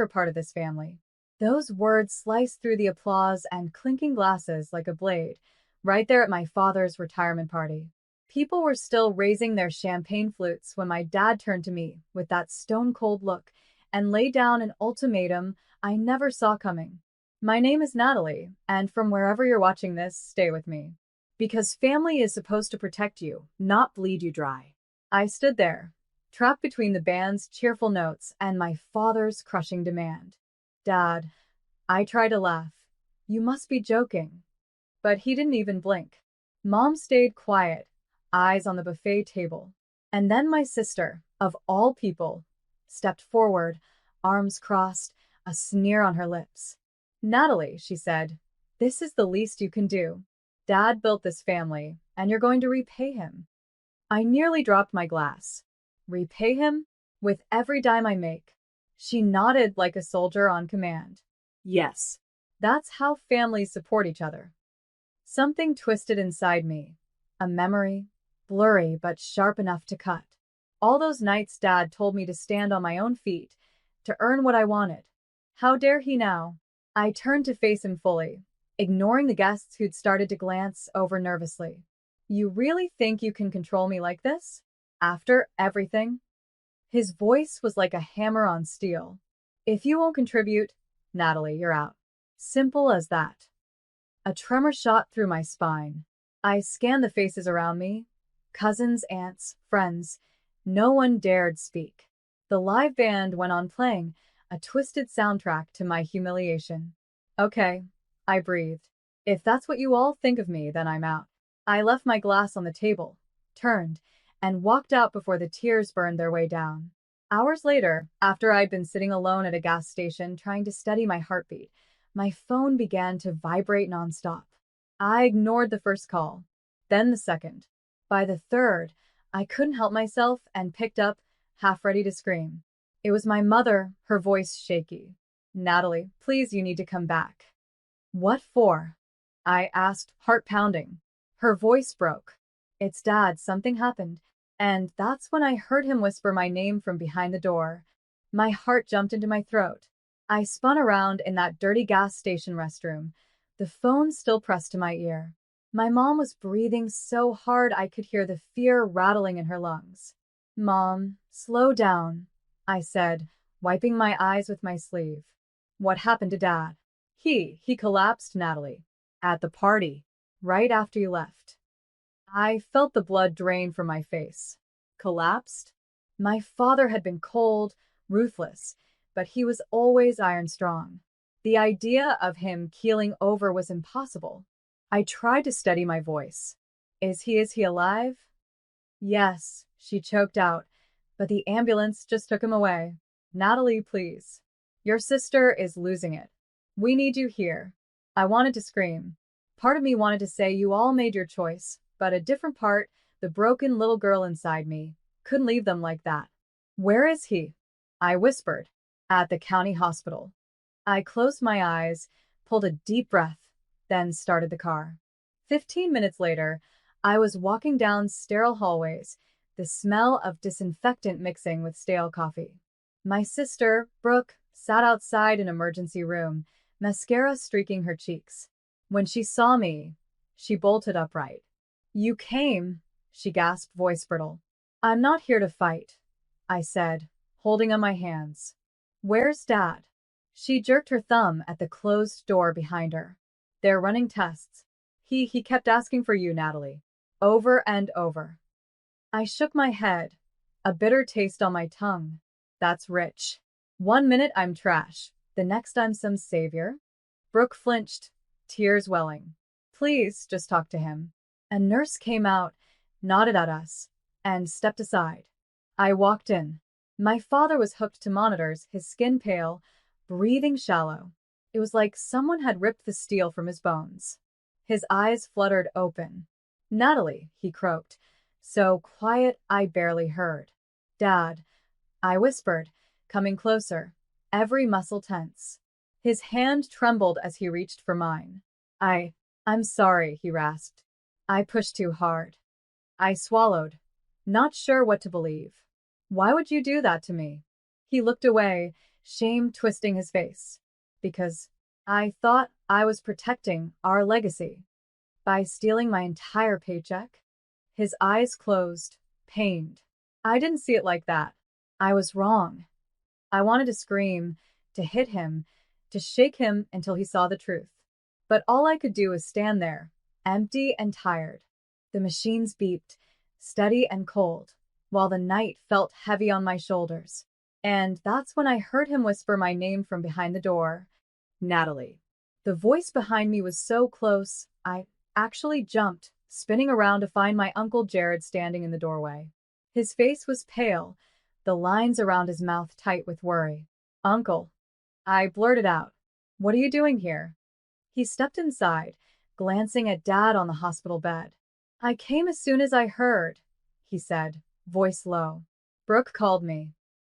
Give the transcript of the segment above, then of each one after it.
never part of this family." Those words sliced through the applause and clinking glasses like a blade, right there at my father's retirement party. People were still raising their champagne flutes when my dad turned to me with that stone-cold look and laid down an ultimatum I never saw coming. "My name is Natalie, and from wherever you're watching this, stay with me. Because family is supposed to protect you, not bleed you dry." I stood there, trapped between the band's cheerful notes and my father's crushing demand. "Dad," I tried to laugh. "You must be joking." But he didn't even blink. Mom stayed quiet, eyes on the buffet table. And then my sister, of all people, stepped forward, arms crossed, a sneer on her lips. "Natalie," she said, "this is the least you can do. Dad built this family, and you're going to repay him." I nearly dropped my glass. "Repay him? With every dime I make." She nodded like a soldier on command. "Yes, that's how families support each other." Something twisted inside me. A memory, blurry but sharp enough to cut. All those nights Dad told me to stand on my own feet, to earn what I wanted. How dare he now? I turned to face him fully, ignoring the guests who'd started to glance over nervously. "You really think you can control me like this? After everything?" His voice was like a hammer on steel. "If you won't contribute, Natalie, you're out. Simple as that." A tremor shot through my spine. I scanned the faces around me. Cousins, aunts, friends. No one dared speak. The live band went on playing, a twisted soundtrack to my humiliation. "Okay," I breathed. "If that's what you all think of me, then I'm out." I left my glass on the table, turned, and walked out before the tears burned their way down. Hours later, after I'd been sitting alone at a gas station trying to steady my heartbeat, my phone began to vibrate nonstop. I ignored the first call, then the second. By the third, I couldn't help myself and picked up, half ready to scream. It was my mother, her voice shaky. "Natalie, please, you need to come back." "What for?" I asked, heart pounding. Her voice broke. "It's Dad, something happened." And that's when I heard him whisper my name from behind the door. My heart jumped into my throat. I spun around in that dirty gas station restroom, the phone still pressed to my ear. My mom was breathing so hard I could hear the fear rattling in her lungs. "Mom, slow down," I said, wiping my eyes with my sleeve. "What happened to Dad?" He collapsed, Natalie. "At the party, right after you left." I felt the blood drain from my face. Collapsed? My father had been cold, ruthless, but he was always iron strong. The idea of him keeling over was impossible. I tried to steady my voice. Is he alive?" "Yes," she choked out, "but the ambulance just took him away." "Natalie, please. Your sister is losing it. We need you here." I wanted to scream. Part of me wanted to say you all made your choice, but a different part, the broken little girl inside me, couldn't leave them like that. "Where is he?" I whispered. "At the county hospital." I closed my eyes, pulled a deep breath, then started the car. 15 minutes later, I was walking down sterile hallways, the smell of disinfectant mixing with stale coffee. My sister, Brooke, sat outside an emergency room, mascara streaking her cheeks. When she saw me, she bolted upright. "You came," she gasped, voice brittle. "I'm not here to fight," I said, holding on my hands. "Where's Dad?" She jerked her thumb at the closed door behind her. "They're running tests. He kept asking for you, Natalie. Over and over." I shook my head, a bitter taste on my tongue. That's rich. One minute I'm trash, the next I'm some savior. Brooke flinched, tears welling. "Please, just talk to him." A nurse came out, nodded at us, and stepped aside. I walked in. My father was hooked to monitors, his skin pale, breathing shallow. It was like someone had ripped the steel from his bones. His eyes fluttered open. "Natalie," he croaked, so quiet I barely heard. "Dad," I whispered, coming closer, every muscle tense. His hand trembled as he reached for mine. I'm sorry," he rasped. I pushed too hard. I swallowed, not sure what to believe. "Why would you do that to me?" He looked away, shame twisting his face. Because I thought I was protecting our legacy by stealing my entire paycheck. His eyes closed, pained. I didn't see it like that. I was wrong. I wanted to scream, to hit him, to shake him until he saw the truth. But all I could do was stand there, empty and tired. The machines beeped, steady and cold, while the night felt heavy on my shoulders. And that's when I heard him whisper my name from behind the door. Natalie. The voice behind me was so close, I actually jumped, spinning around to find my Uncle Jared standing in the doorway. His face was pale, the lines around his mouth tight with worry. Uncle. I blurted out. What are you doing here? He stepped inside, glancing at Dad on the hospital bed. I came as soon as I heard, he said, voice low. Brooke called me.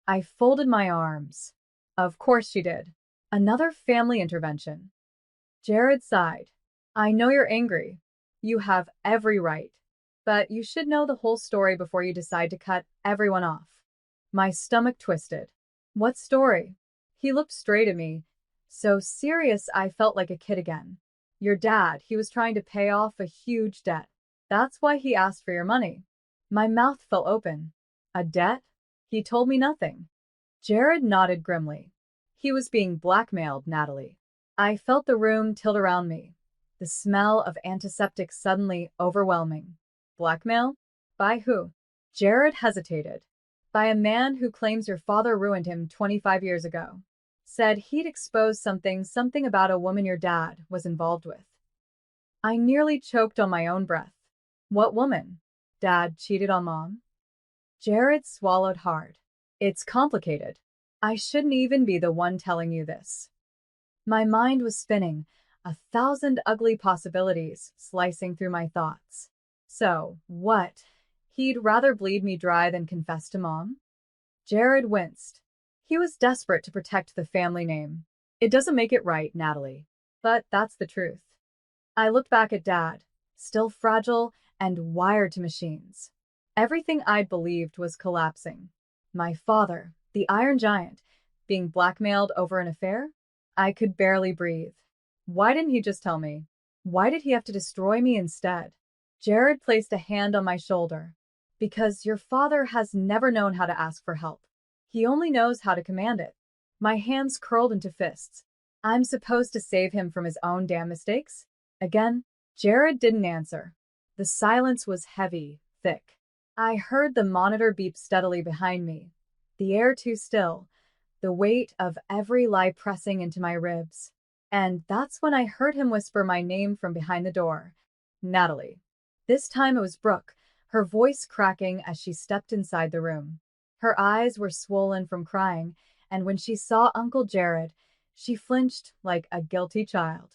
I folded my arms. Of course she did. Another family intervention. Jared sighed. I know you're angry. You have every right. But you should know the whole story before you decide to cut everyone off. My stomach twisted. What story? He looked straight at me, so serious I felt like a kid again. Your dad, he was trying to pay off a huge debt. That's why he asked for your money. My mouth fell open. A debt? He told me nothing. Jared nodded grimly. He was being blackmailed, Natalie. I felt the room tilt around me, the smell of antiseptic suddenly overwhelming. Blackmail? By who? Jared hesitated. By a man who claims your father ruined him 25 years ago. Said he'd expose something about a woman your dad was involved with. I nearly choked on my own breath. What woman? Dad cheated on Mom? Jared swallowed hard. It's complicated. I shouldn't even be the one telling you this. My mind was spinning, 1,000 ugly possibilities slicing through my thoughts. So, what? He'd rather bleed me dry than confess to Mom? Jared winced. He was desperate to protect the family name. It doesn't make it right, Natalie. But that's the truth. I looked back at Dad, still fragile and wired to machines. Everything I'd believed was collapsing. My father, the Iron Giant, being blackmailed over an affair? I could barely breathe. Why didn't he just tell me? Why did he have to destroy me instead? Jared placed a hand on my shoulder. Because your father has never known how to ask for help. He only knows how to command it. My hands curled into fists. I'm supposed to save him from his own damn mistakes? Again, Jared didn't answer. The silence was heavy, thick. I heard the monitor beep steadily behind me. The air too still, the weight of every lie pressing into my ribs. And that's when I heard him whisper my name from behind the door. Natalie. This time it was Brooke, her voice cracking as she stepped inside the room. Her eyes were swollen from crying, and when she saw Uncle Jared, she flinched like a guilty child.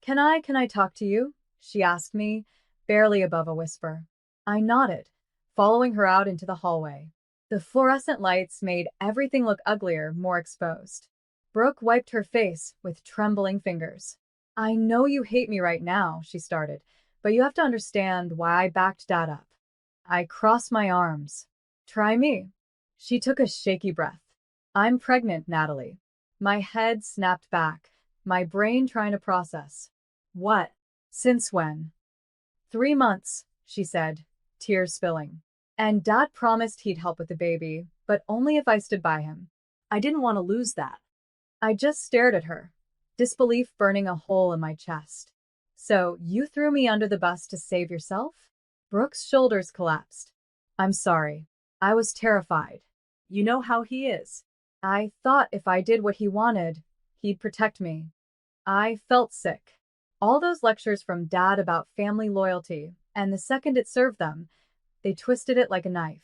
Can I talk to you? She asked me, barely above a whisper. I nodded, following her out into the hallway. The fluorescent lights made everything look uglier, more exposed. Brooke wiped her face with trembling fingers. I know you hate me right now, she started, but you have to understand why I backed Dad up. I crossed my arms. Try me. She took a shaky breath. I'm pregnant, Natalie. My head snapped back, my brain trying to process. What? Since when? 3 months, she said, tears spilling. And Dad promised he'd help with the baby, but only if I stood by him. I didn't want to lose that. I just stared at her, disbelief burning a hole in my chest. So you threw me under the bus to save yourself? Brooke's shoulders collapsed. I'm sorry. I was terrified. You know how he is. I thought if I did what he wanted, he'd protect me. I felt sick. All those lectures from Dad about family loyalty, and the second it served them, they twisted it like a knife.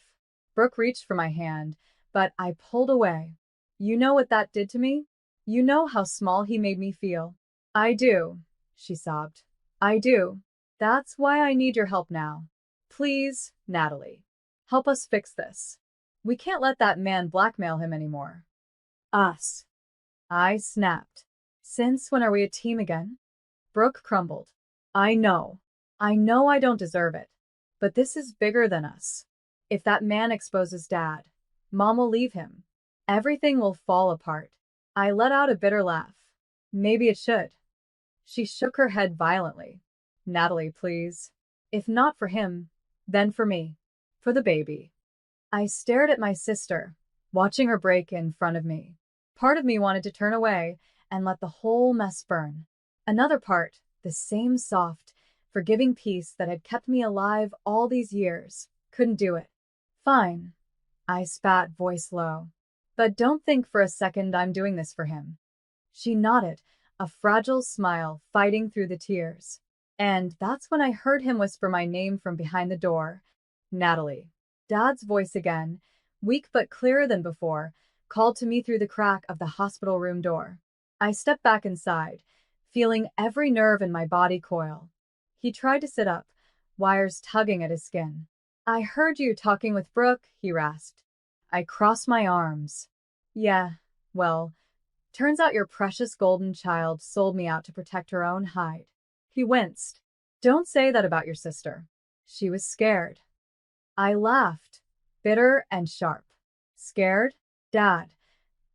Brooke reached for my hand, but I pulled away. You know what that did to me? You know how small he made me feel. I do, she sobbed. I do. That's why I need your help now. Please, Natalie, help us fix this. We can't let that man blackmail him anymore. Us. I snapped. Since when are we a team again? Brooke crumbled. I know I don't deserve it. But this is bigger than us. If that man exposes Dad, Mom will leave him. Everything will fall apart. I let out a bitter laugh. Maybe it should. She shook her head violently. Natalie, please. If not for him, then for me. For the baby. I stared at my sister, watching her break in front of me. Part of me wanted to turn away and let the whole mess burn. Another part, the same soft, forgiving peace that had kept me alive all these years, couldn't do it. Fine. I spat, voice low. But don't think for a second I'm doing this for him. She nodded, a fragile smile fighting through the tears. And that's when I heard him whisper my name from behind the door. Natalie. Dad's voice again, weak but clearer than before, called to me through the crack of the hospital room door. I stepped back inside, feeling every nerve in my body coil. He tried to sit up, wires tugging at his skin. I heard you talking with Brooke, he rasped. I crossed my arms. Yeah, well, turns out your precious golden child sold me out to protect her own hide. He winced. Don't say that about your sister. She was scared. I laughed, bitter and sharp. Scared? Dad,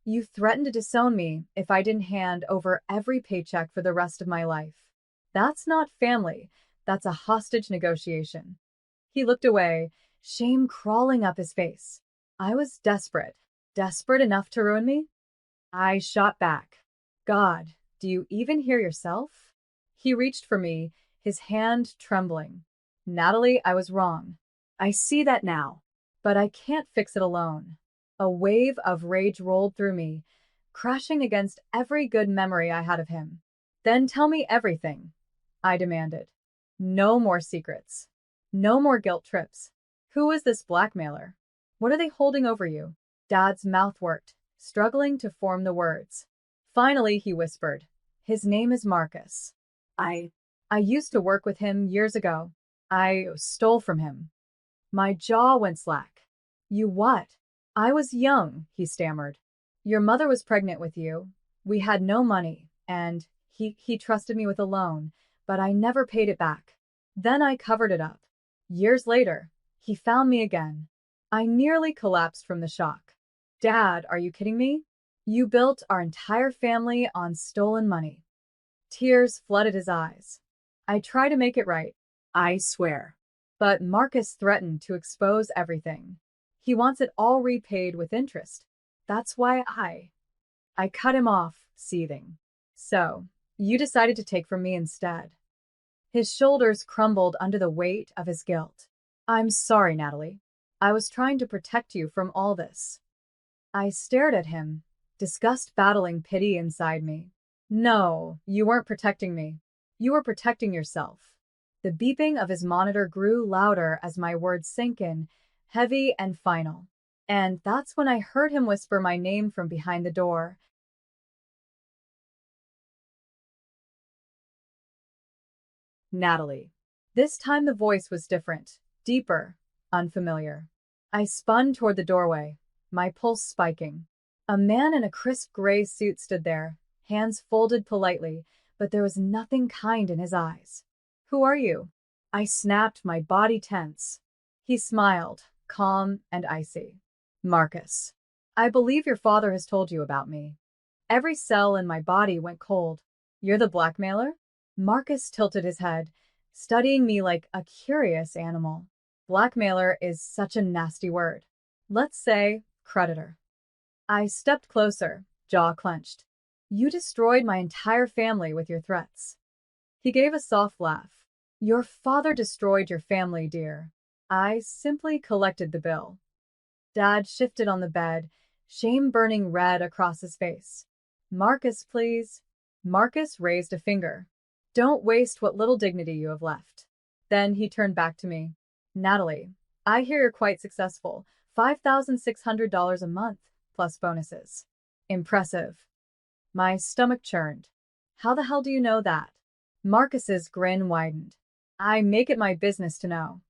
you threatened to disown me if I didn't hand over every paycheck for the rest of my life. That's not family. That's a hostage negotiation. He looked away, shame crawling up his face. I was desperate. Desperate enough to ruin me? I shot back. God, do you even hear yourself? He reached for me, his hand trembling. Natalie, I was wrong. I see that now, but I can't fix it alone. A wave of rage rolled through me, crashing against every good memory I had of him. Then tell me everything, I demanded. No more secrets. No more guilt trips. Who is this blackmailer? What are they holding over you? Dad's mouth worked, struggling to form the words. Finally, he whispered. His name is Marcus. I used to work with him years ago. I stole from him. My jaw went slack. You what? I was young, he stammered. Your mother was pregnant with you. We had no money, and he trusted me with a loan, but I never paid it back. Then I covered it up. Years later, he found me again. I nearly collapsed from the shock. Dad, are you kidding me? You built our entire family on stolen money. Tears flooded his eyes. I try to make it right, I swear. But Marcus threatened to expose everything. He wants it all repaid with interest. That's why I cut him off, seething. So, you decided to take from me instead. His shoulders crumbled under the weight of his guilt. I'm sorry, Natalie. I was trying to protect you from all this. I stared at him, disgust battling pity inside me. No, you weren't protecting me. You were protecting yourself. The beeping of his monitor grew louder as my words sank in, heavy and final. And that's when I heard him whisper my name from behind the door. Natalie. This time the voice was different, deeper, unfamiliar. I spun toward the doorway, my pulse spiking. A man in a crisp gray suit stood there, hands folded politely, but there was nothing kind in his eyes. Who are you? I snapped, my body tense. He smiled, calm and icy. Marcus. I believe your father has told you about me. Every cell in my body went cold. You're the blackmailer? Marcus tilted his head, studying me like a curious animal. Blackmailer is such a nasty word. Let's say creditor. I stepped closer, jaw clenched. You destroyed my entire family with your threats. He gave a soft laugh. Your father destroyed your family, dear. I simply collected the bill. Dad shifted on the bed, shame burning red across his face. Marcus, please. Marcus raised a finger. Don't waste what little dignity you have left. Then he turned back to me. Natalie, I hear you're quite successful. $5,600 a month, plus bonuses. Impressive. My stomach churned. How the hell do you know that? Marcus's grin widened. I make it my business to know.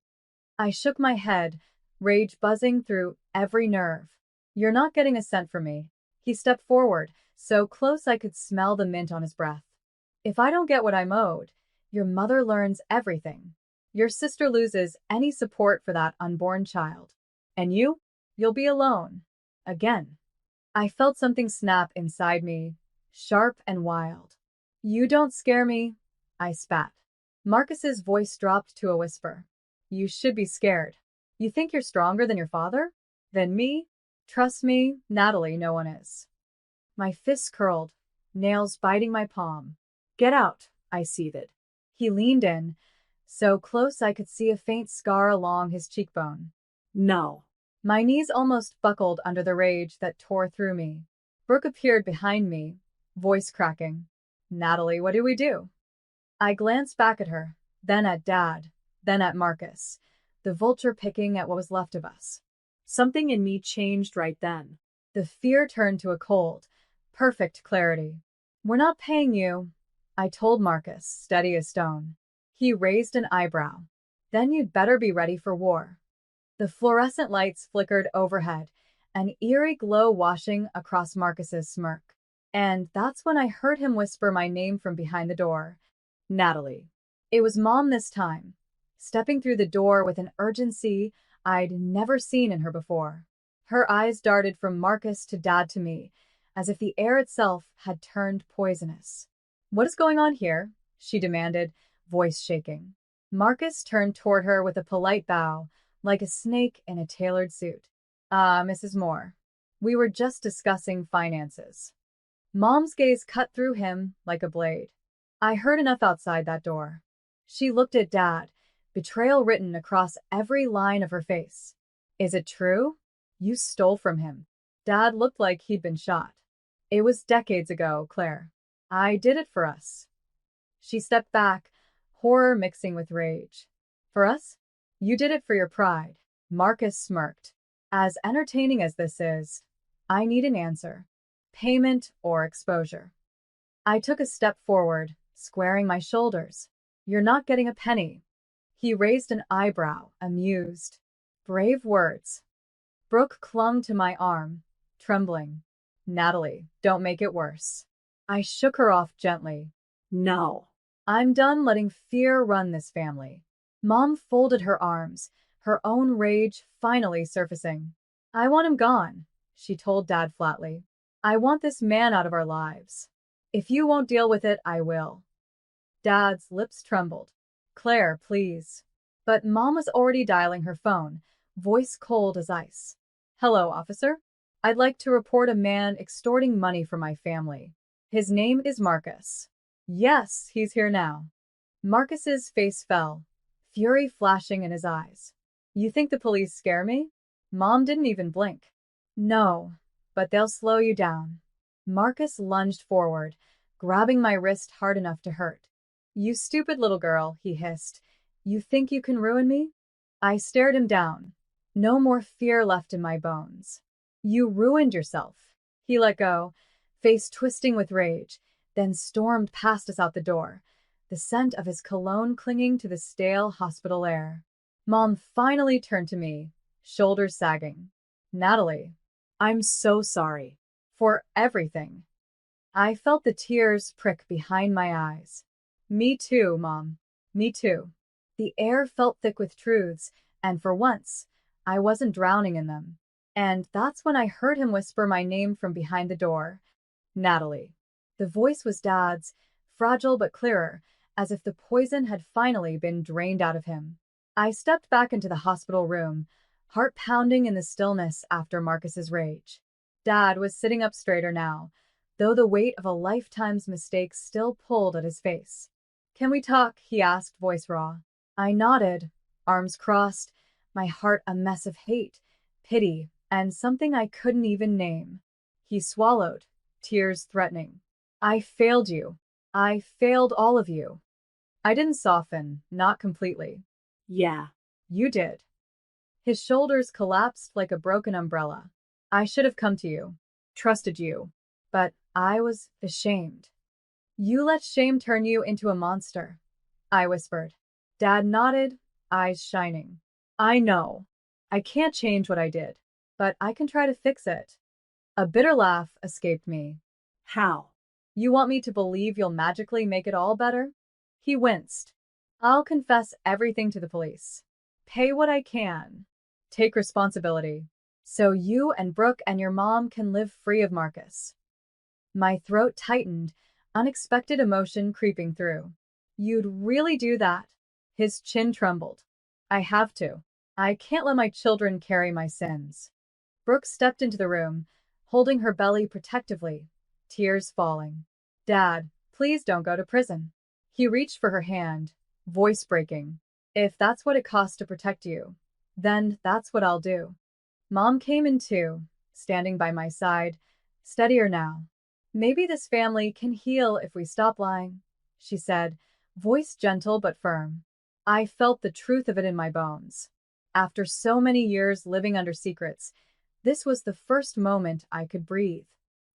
I shook my head, rage buzzing through every nerve. You're not getting a cent from me. He stepped forward, so close I could smell the mint on his breath. If I don't get what I'm owed, your mother learns everything. Your sister loses any support for that unborn child. And you'll be alone. Again. I felt something snap inside me, sharp and wild. You don't scare me, I spat. Marcus's voice dropped to a whisper. You should be scared. You think you're stronger than your father? Than me? Trust me, Natalie, no one is. My fists curled, nails biting my palm. Get out, I seethed. He leaned in, so close I could see a faint scar along his cheekbone. No. My knees almost buckled under the rage that tore through me. Brooke appeared behind me, voice cracking. Natalie, what do we do? I glanced back at her, then at Dad, then at Marcus, the vulture picking at what was left of us. Something in me changed right then. The fear turned to a cold, perfect clarity. We're not paying you, I told Marcus, steady as stone. He raised an eyebrow. Then you'd better be ready for war. The fluorescent lights flickered overhead, an eerie glow washing across Marcus's smirk. And that's when I heard him whisper my name from behind the door. Natalie. It was Mom this time, stepping through the door with an urgency I'd never seen in her before. Her eyes darted from Marcus to Dad to me, as if the air itself had turned poisonous. What is going on here? She demanded, voice shaking. Marcus turned toward her with a polite bow, like a snake in a tailored suit. Mrs. Moore. We were just discussing finances. Mom's gaze cut through him like a blade. I heard enough outside that door. She looked at Dad, betrayal written across every line of her face. Is it true? You stole from him. Dad looked like he'd been shot. It was decades ago, Claire. I did it for us. She stepped back, horror mixing with rage. For us? You did it for your pride. Marcus smirked. As entertaining as this is, I need an answer. Payment or exposure. I took a step forward, squaring my shoulders. You're not getting a penny. He raised an eyebrow, amused. Brave words. Brooke clung to my arm, trembling. Natalie, don't make it worse. I shook her off gently. No. I'm done letting fear run this family. Mom folded her arms, her own rage finally surfacing. I want him gone, she told Dad flatly. I want this man out of our lives. If you won't deal with it, I will. Dad's lips trembled. Claire, please. But Mom was already dialing her phone, voice cold as ice. Hello, officer. I'd like to report a man extorting money from my family. His name is Marcus. Yes, he's here now. Marcus's face fell, fury flashing in his eyes. You think the police scare me? Mom didn't even blink. No, but they'll slow you down. Marcus lunged forward, grabbing my wrist hard enough to hurt. You stupid little girl, he hissed. You think you can ruin me? I stared him down. No more fear left in my bones. You ruined yourself. He let go, face twisting with rage, then stormed past us out the door, the scent of his cologne clinging to the stale hospital air. Mom finally turned to me, shoulders sagging. Natalie, I'm so sorry. For everything. I felt the tears prick behind my eyes. Me too, Mom. Me too. The air felt thick with truths, and for once, I wasn't drowning in them. And that's when I heard him whisper my name from behind the door. Natalie. The voice was Dad's, fragile but clearer, as if the poison had finally been drained out of him. I stepped back into the hospital room, heart pounding in the stillness after Marcus's rage. Dad was sitting up straighter now, though the weight of a lifetime's mistakes still pulled at his face. Can we talk? He asked, voice raw. I nodded, arms crossed, my heart a mess of hate, pity, and something I couldn't even name. He swallowed, tears threatening. I failed you. I failed all of you. I didn't soften, not completely. Yeah, you did. His shoulders collapsed like a broken umbrella. I should have come to you, trusted you, but I was ashamed. You let shame turn you into a monster, I whispered. Dad nodded, eyes shining. I know. I can't change what I did, but I can try to fix it. A bitter laugh escaped me. How? You want me to believe you'll magically make it all better? He winced. I'll confess everything to the police. Pay what I can. Take responsibility. So you and Brooke and your mom can live free of Marcus. My throat tightened, unexpected emotion creeping through. You'd really do that? His chin trembled. I have to. I can't let my children carry my sins. Brooke stepped into the room, holding her belly protectively, tears falling. Dad, please don't go to prison. He reached for her hand, voice breaking. If that's what it costs to protect you, then that's what I'll do. Mom came in too, standing by my side, steadier now. Maybe this family can heal if we stop lying, she said, voice gentle but firm. I felt the truth of it in my bones. After so many years living under secrets, this was the first moment I could breathe.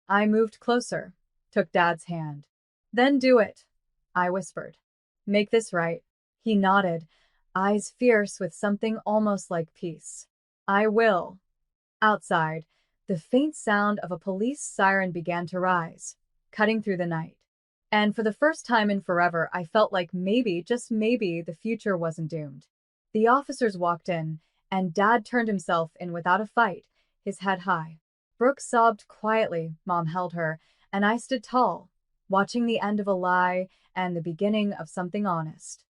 I moved closer, took Dad's hand. Then do it, I whispered. Make this right. He nodded, eyes fierce with something almost like peace. I will. Outside, the faint sound of a police siren began to rise, cutting through the night. And for the first time in forever, I felt like maybe, just maybe, the future wasn't doomed. The officers walked in, and Dad turned himself in without a fight, his head high. Brooke sobbed quietly, Mom held her, and I stood tall, watching the end of a lie and the beginning of something honest.